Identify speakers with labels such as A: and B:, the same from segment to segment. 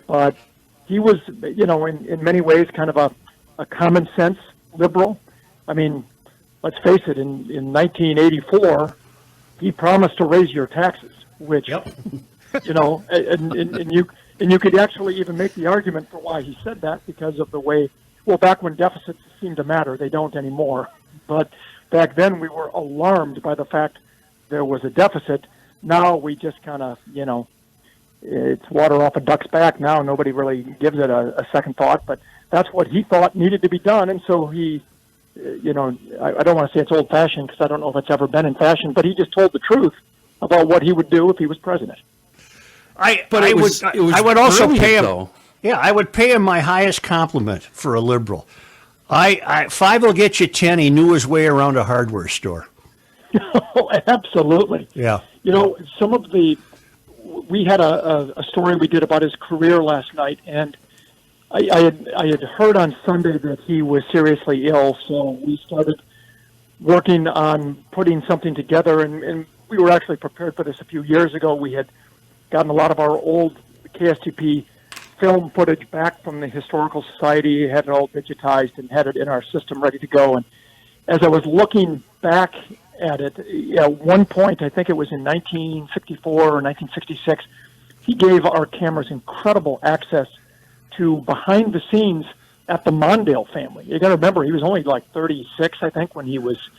A: but he was, in many ways, kind of a common sense liberal. I mean, let's face it, in 1984, he promised to raise your taxes, which,
B: Yep.
A: and you could actually even make the argument for why he said that because of the way, well, back when deficits seemed to matter, they don't anymore. But back then we were alarmed by the fact there was a deficit. Now we just kind of, it's water off a duck's back now. Nobody really gives it a second thought, but that's what he thought needed to be done. And so he, I don't want to say it's old-fashioned because I don't know if it's ever been in fashion, but he just told the truth about what he would do if he was president.
B: I would also pay him. Though. Yeah, I would pay him my highest compliment for a liberal. Five will get you 10. He knew his way around a hardware store.
A: Oh, absolutely.
B: Yeah.
A: We had a story we did about his career last night, and I had heard on Sunday that he was seriously ill, so we started working on putting something together, and we were actually prepared for this a few years ago. We had gotten a lot of our old KSTP film footage back from the Historical Society, had it all digitized and had it in our system ready to go. And as I was looking back at it, at one point, I think it was in 1964 or 1966, he gave our cameras incredible access to behind the scenes at the Mondale family. You got to remember, he was only like 36, I think, when he was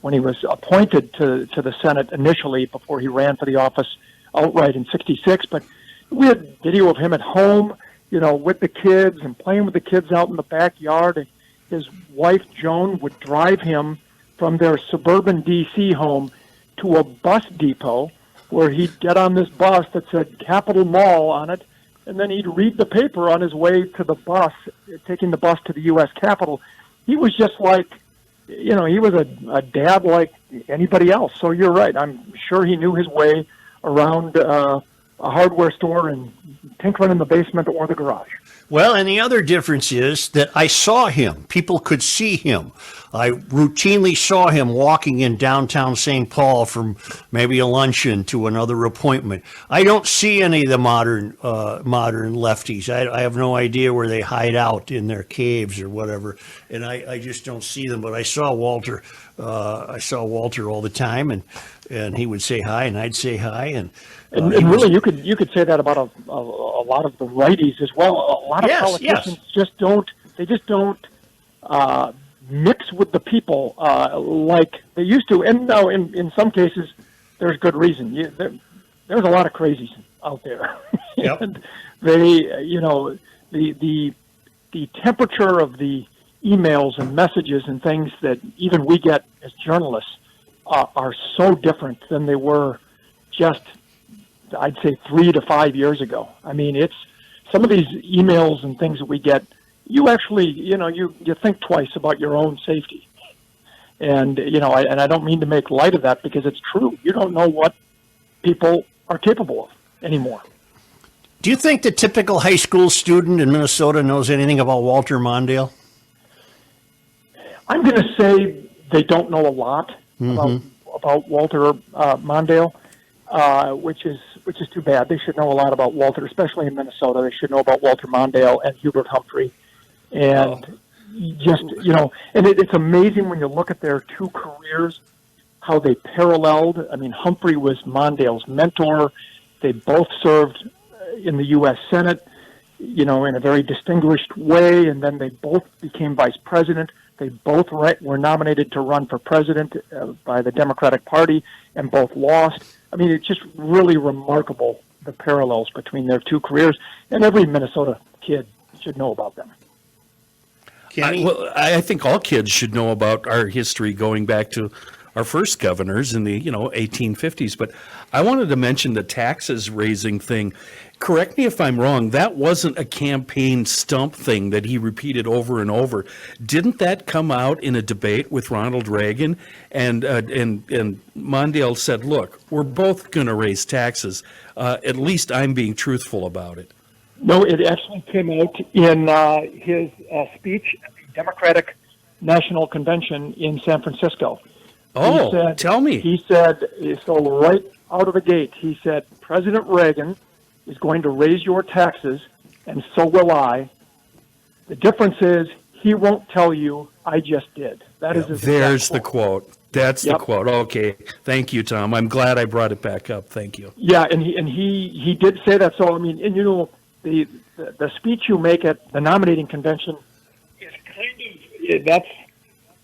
A: appointed to the Senate initially before he ran for the office outright in 66. But we had video of him at home, with the kids and playing with the kids out in the backyard. And his wife, Joan, would drive him from their suburban D.C. home to a bus depot where he'd get on this bus that said Capitol Mall on it, and then he'd read the paper on his way to the bus, taking the bus to the U.S. Capitol. He was just like, he was a dad like anybody else. So you're right. I'm sure he knew his way around a hardware store and tinkering in the basement or the garage.
B: Well, and the other difference is that I saw him. People could see him. I routinely saw him walking in downtown St. Paul from maybe a luncheon to another appointment. I don't see any of the modern lefties. I have no idea where they hide out in their caves or whatever, and I just don't see them. But I saw Walter. I saw Walter all the time, and he would say hi, and I'd say hi, and really, you could say that about a lot of the righties as well. A lot of politicians just don't mix with the people like they used to. And now, in some cases, there's good reason. There's a lot of crazies out there. Yep.
A: And they, the temperature of the emails and messages and things that even we get as journalists are so different than they were just, I'd say, 3 to 5 years ago. I mean, it's some of these emails and things that we get, you actually, you think twice about your own safety. And, I don't mean to make light of that because it's true. You don't know what people are capable of anymore.
B: Do you think the typical high school student in Minnesota knows anything about Walter Mondale?
A: I'm going to say they don't know a lot about Walter Mondale. Which is too bad. They should know a lot about Walter, especially in Minnesota. They should know about Walter Mondale and Hubert Humphrey. And it's amazing when you look at their two careers, how they paralleled. I mean, Humphrey was Mondale's mentor. They both served in the U.S. Senate, in a very distinguished way, and then they both became vice president. They both were nominated to run for president by the Democratic Party, and both lost. I mean, it's just really remarkable, the parallels between their two careers, and every Minnesota kid should know about them.
C: I think all kids should know about our history going back to our first governors in the 1850s. But I wanted to mention the taxes raising thing. Correct me if I'm wrong. That wasn't a campaign stump thing that he repeated over and over. Didn't that come out in a debate with Ronald Reagan? And Mondale said, "Look, we're both going to raise taxes. At least I'm being truthful about it."
A: No, it actually came out in his speech at the Democratic National Convention in San Francisco.
C: Oh, tell me.
A: He said, so right out of the gate, he said, President Reagan is going to raise your taxes and so will I. The difference is he won't tell you, I just did. That is his
C: There's
A: exact
C: the
A: quote.
C: quote. That's the
A: Yep.
C: quote. Okay. Thank you, Tom. I'm glad I brought it back up. Thank you.
A: Yeah, and he did say that. So I mean, and you know, the speech you make at the nominating convention is kind of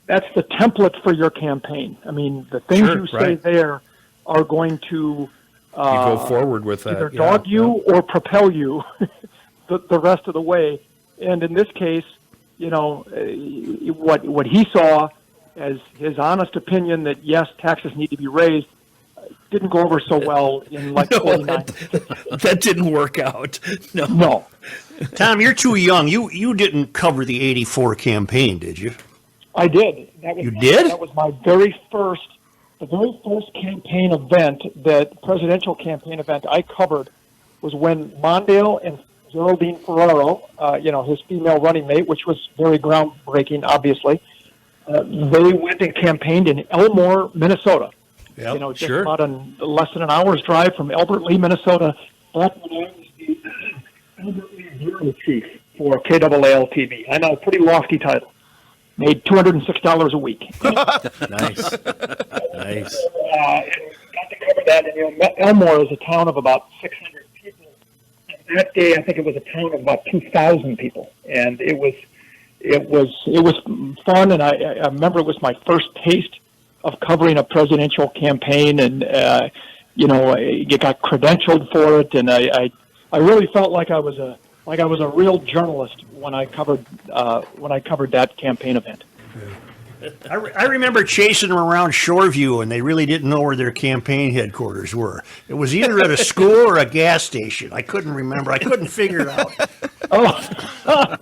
A: that's the template for your campaign. I mean, the things
C: Sure,
A: you say
C: right.
A: there are going to
C: You go forward with that.
A: either
C: yeah,
A: dog you or propel you the rest of the way. And in this case, you know, what he saw as his honest opinion that yes, taxes need to be raised didn't go over so well in like
C: No,
A: 49.
C: that didn't work out. No.
A: No,
B: Tom, you're too young. You didn't cover the '84 campaign, did you?
A: I did.
B: You did?
A: That was the very first campaign event, that presidential campaign event I covered was when Mondale and Geraldine Ferraro, you know, his female running mate, which was very groundbreaking, obviously, they went and campaigned in Elmore, Minnesota.
B: Yep,
A: You know, just
C: sure.
A: about less than an hour's drive from Albert Lee, Minnesota. Back when I was the Albert Lee bureau chief for KAAL TV. I know, pretty lofty title. Made $206 a week.
C: Nice. Nice.
A: And got to cover that. And you know, Elmore is a town of about 600 people. And that day, I think it was a town of about 2,000 people, and it was fun. And I remember it was my first taste of covering a presidential campaign, and you know, you got credentialed for it, and I really felt like I was a real journalist when I covered that campaign event.
B: I remember chasing them around Shoreview, and they really didn't know where their campaign headquarters were. It was either at a school or a gas station. I couldn't remember. I couldn't figure it out.
A: Oh,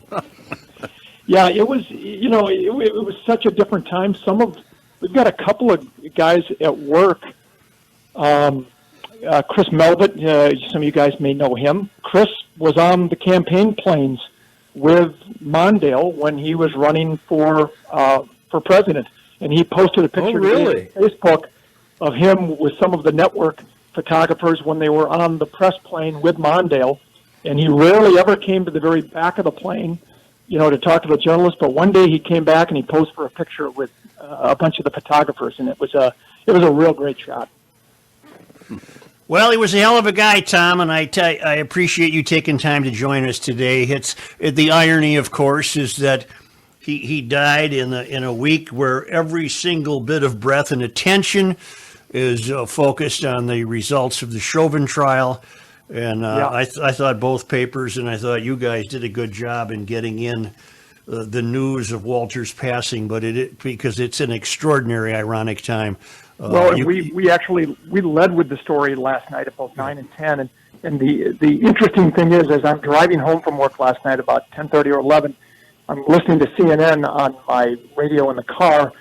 A: yeah, it was. You know, it was such a different time. We've got a couple of guys at work. Chris Melvitt, some of you guys may know him. Chris was on the campaign planes with Mondale when he was running for president, and he posted a picture
C: really?
A: on Facebook of him with some of the network photographers when they were on the press plane with Mondale, and he rarely ever came to the very back of the plane, you know, to talk to the journalists. But one day he came back and he posed for a picture with a bunch of the photographers, and it was a real great shot.
B: Well, he was a hell of a guy, Tom, and I appreciate you taking time to join us today. The irony, of course, is that he died in a week where every single bit of breath and attention is focused on the results of the Chauvin trial. And
A: Yeah.
B: I thought both papers, and I thought you guys did a good job in getting in the news of Walter's passing, but because it's an extraordinary, ironic time.
A: Well, and we led with the story last night at both 9 and 10, and the interesting thing is, as I'm driving home from work last night about 10:30 or 11, I'm listening to CNN on my radio in the car,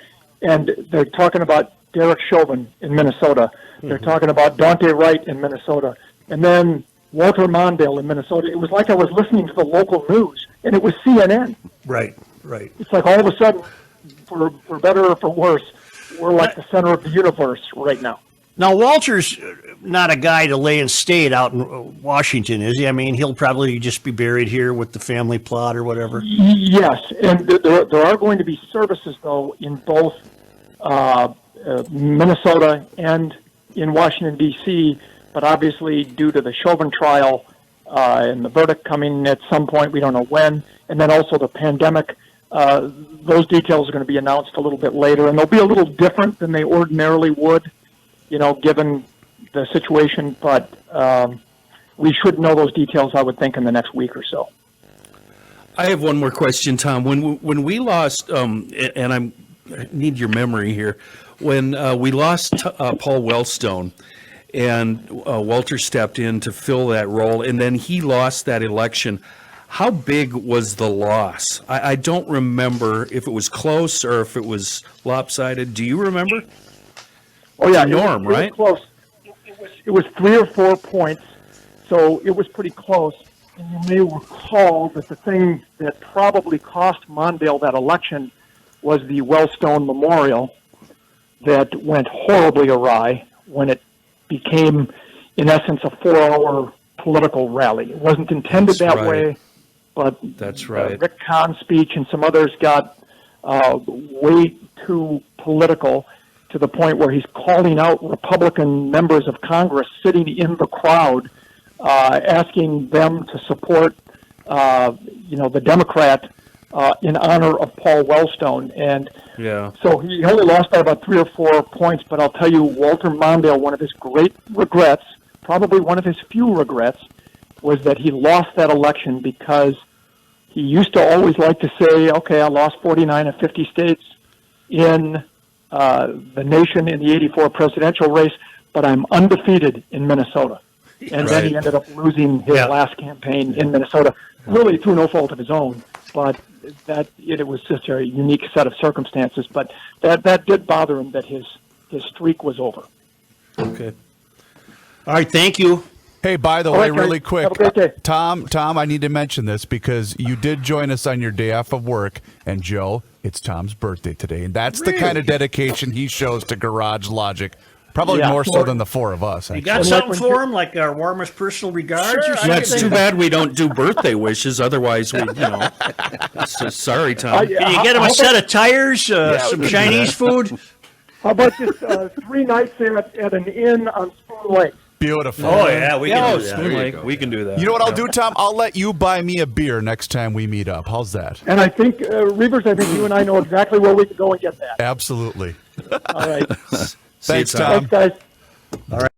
A: and they're talking about Derek Chauvin in Minnesota. They're talking about Daunte Wright in Minnesota, and then Walter Mondale in Minnesota. It was like I was listening to the local news, and it was CNN.
B: Right.
A: It's like all of a sudden, for better or for worse, we're like the center of the universe right now.
B: Now, Walter's not a guy to lay in state out in Washington, is he? I mean, he'll probably just be buried here with the family plot or whatever.
A: Yes, and there are going to be services, though, in both Minnesota and in Washington, D.C., but obviously due to the Chauvin trial and the verdict coming at some point, we don't know when, and then also the pandemic, those details are going to be announced a little bit later, and they'll be a little different than they ordinarily would, you know, given the situation, but we should know those details, I would think, in the next week or so.
C: I have one more question, Tom. When we lost, and I need your memory here, when we lost Paul Wellstone, and Walter stepped in to fill that role, and then he lost that election. How big was the loss? I don't remember if it was close or if it was lopsided. Do you remember?
A: Oh yeah,
C: Norm,
A: it was
C: right?
A: close. It was 3 or 4 points, so it was pretty close. And you may recall that the thing that probably cost Mondale that election was the Wellstone Memorial that went horribly awry when it became, in essence, a 4-hour political rally. It wasn't intended
C: That's
A: that
C: right.
A: way, but
C: That's right.
A: Rick Kahn's speech and some others got way too political to the point where he's calling out Republican members of Congress sitting in the crowd, asking them to support, the Democrat in honor of Paul Wellstone. And
C: Yeah.
A: so he only lost by about 3 or 4 points, but I'll tell you, Walter Mondale, one of his great regrets, probably one of his few regrets, was that he lost that election because he used to always like to say, okay, I lost 49 of 50 states in the nation in the 84 presidential race, but I'm undefeated in Minnesota. And then he
C: Right.
A: ended up losing his
B: Yeah.
A: last campaign in Minnesota, really through no fault of his own, but it was just a unique set of circumstances. But that did bother him that his streak was over.
C: Okay.
B: All right, thank you.
D: Hey, by the
A: All
D: way,
A: right, guys.
D: really quick,
A: Have a great day.
D: Tom, I need to mention this because you did join us on your day off of work, and Joe, it's Tom's birthday today, and that's the kind of dedication he shows to Garage Logic. Probably
A: Yeah.
D: more so than the 4 of us.
B: You
D: actually.
B: got something for him, like our warmest personal regards or
C: Yeah,
B: something?
C: it's too bad we don't do birthday wishes. Otherwise, we, sorry, Tom.
B: Can you get him a set of tires, some Chinese food?
A: How about just 3 nights at an inn on Spoon Lake?
D: Beautiful.
B: Oh, yeah, we can do that.
C: Spoon Lake, we can do that.
D: You know what I'll do, Tom? I'll let you buy me a beer next time we meet up. How's that?
A: And I think, Reavers, I think you and I know exactly where we can go and get that.
D: Absolutely.
A: All right.
D: Thanks,
C: Tom.
D: Tom.
A: Thanks, guys.
B: All right.